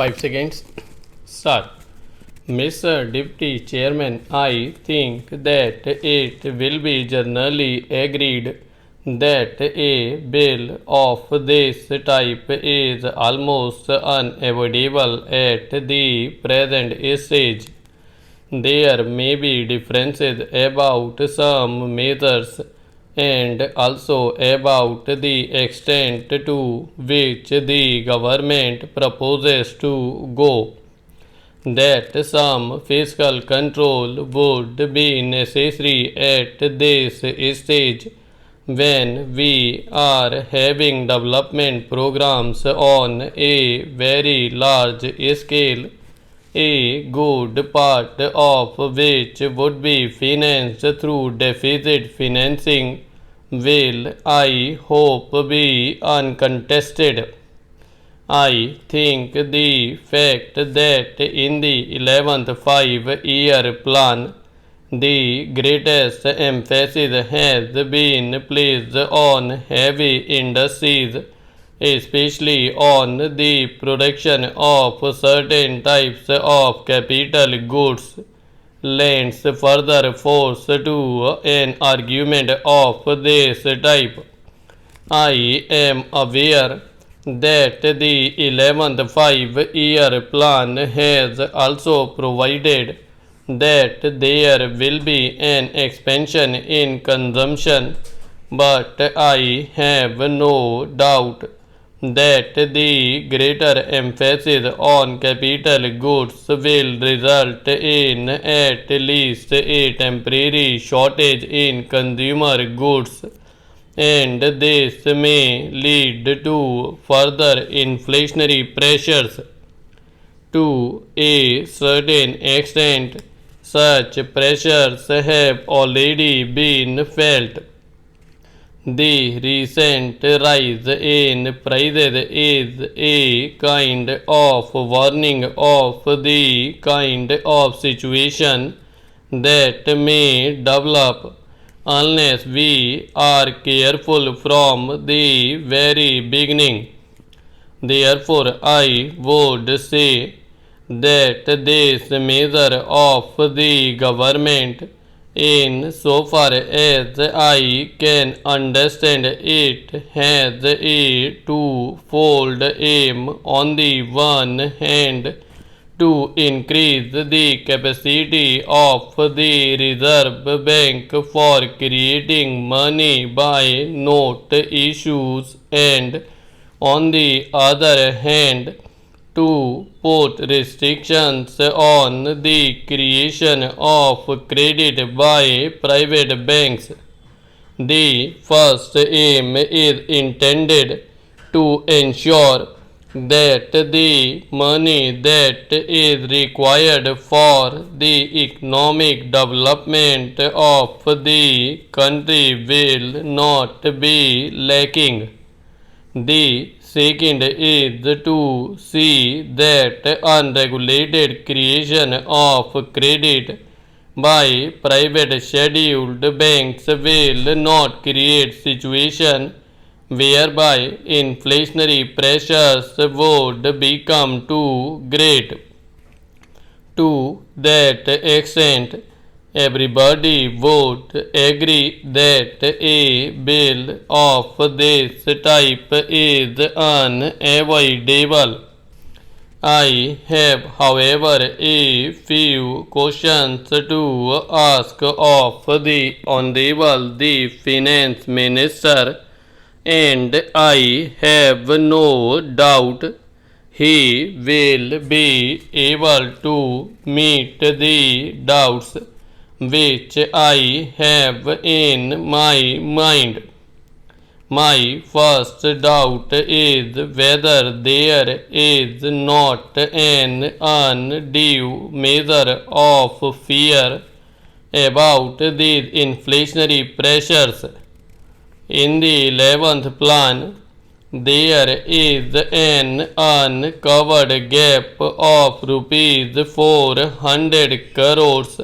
5 seconds. Start. Mr. Deputy Chairman, I think that it will be generally agreed that a bill of this type is almost unavoidable at the present stage. There may be differences about some measures and also about the extent to which the government proposes to go. That some fiscal control would be necessary at this stage when we are having development programs on a very large scale, a good part of which would be financed through deficit financing will, I hope, be uncontested. I think the fact that in the 11th 5-year plan the greatest emphasis has been placed on heavy industries, especially on the production of certain types of capital goods, lends further force to an argument of this type. I am aware that the 11th 5-year plan has also provided that there will be an expansion in consumption, but I have no doubt that the greater emphasis on capital goods will result in at least a temporary shortage in consumer goods, and this may lead to further inflationary pressures. To a certain extent, such pressures have already been felt. The recent rise in prices is a kind of warning of the kind of situation that may develop unless we are careful from the very beginning. Therefore, I would say that this measure of the government, in so far as I can understand it, has a twofold aim. On the one hand, to increase the capacity of the Reserve Bank for creating money by note issues, and on the other hand, to put restrictions on the creation of credit by private banks. The first aim is intended to ensure that the money that is required for the economic development of the country will not be lacking. The second is to see that unregulated creation of credit by private scheduled banks will not create situation whereby inflationary pressures would become too great. To that extent, everybody would agree that a bill of this type is unavoidable. I have, however, a few questions to ask of the Honorable the Finance Minister, and I have no doubt he will be able to meet the doubts which I have in my mind. My first doubt is whether there is not an undue measure of fear about these inflationary pressures. In the 11th plan, there is an uncovered gap of rupees 400 crores,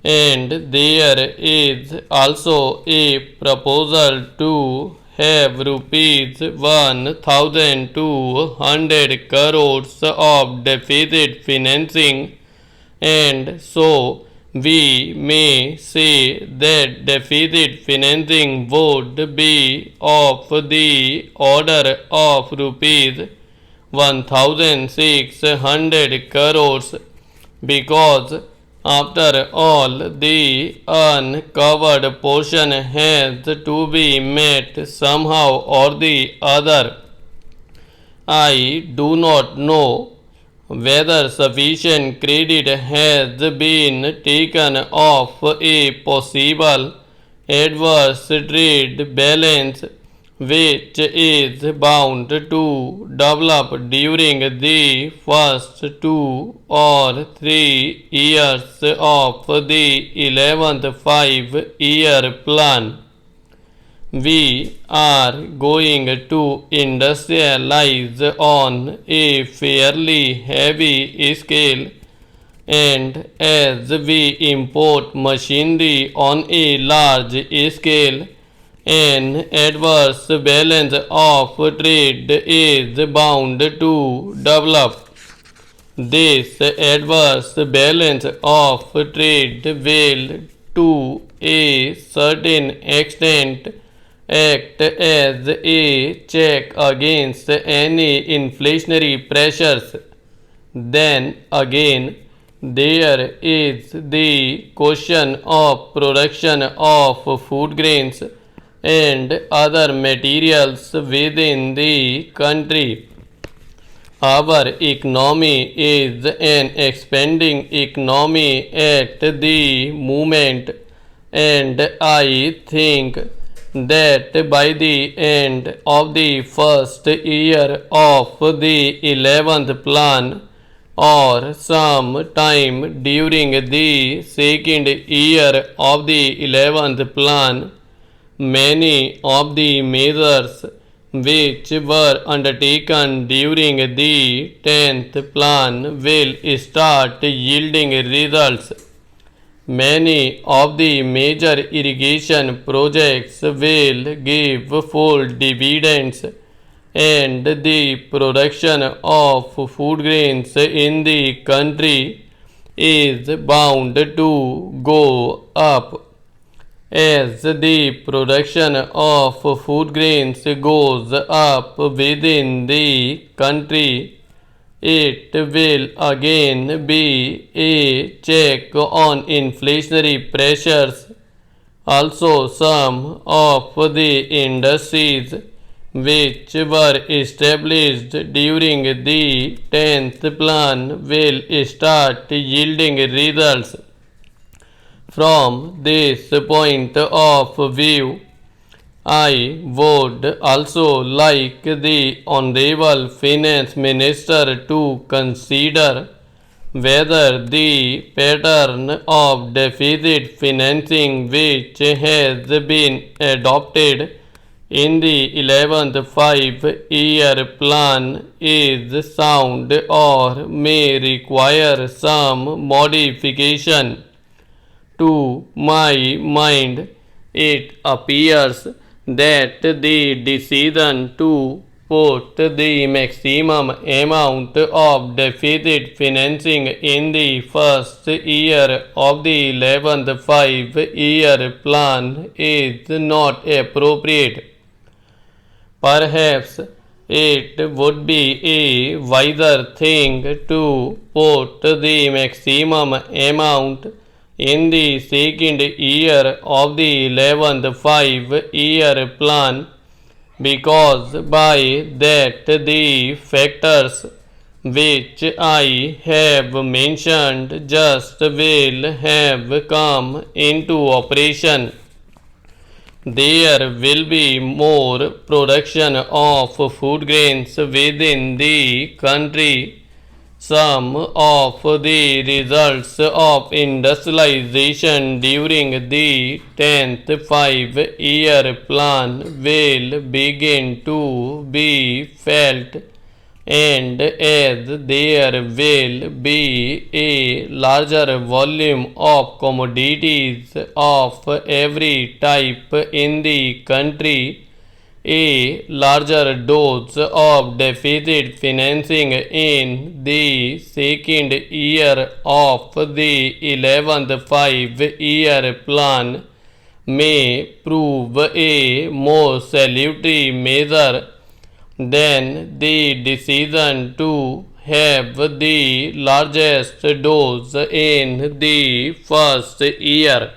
and there is also a proposal to have rupees 1,200 crores of deficit financing, and so we may say that deficit financing would be of the order of rupees 1,600 crores, because after all the uncovered portion has to be met somehow or the other. I do not know whether sufficient credit has been taken of a possible adverse trade balance which is bound to develop during the first 2 or 3 years of the 11th 5-year plan. We are going to industrialize on a fairly heavy scale, and as we import machinery on a large scale, an adverse balance of trade is bound to develop. This adverse balance of trade will, to a certain extent, act as a check against any inflationary pressures. Then again, there is the question of production of food grains and other materials within the country. Our economy is an expanding economy at the moment, and I think that by the end of the first year of the 11th plan, or some time during the second year of the 11th plan, many of the measures which were undertaken during the 10th plan will start yielding results. Many of the major irrigation projects will give full dividends, and the production of food grains in the country is bound to go up. As the production of food grains goes up within the country, it will again be a check on inflationary pressures. Also, some of the industries which were established during the 10th plan will start yielding results. From this point of view, I would also like the Honorable Finance Minister to consider whether the pattern of deficit financing which has been adopted in the 11th 5-year plan is sound or may require some modification. To my mind, it appears that the decision to put the maximum amount of deficit financing in the first year of the 11th 5-year plan is not appropriate. Perhaps it would be a wiser thing to put the maximum amount in the second year of the 11th 5-year plan, because by that the factors which I have mentioned just will have come into operation. There will be more production of food grains within the country. Some of the results of industrialization during the 10th 5-year plan will begin to be felt, and as there will be a larger volume of commodities of every type in the country, A larger dose of deficit financing in the second year of the 11th five-year plan may prove a more salutary measure than the decision to have the largest dose in the first year.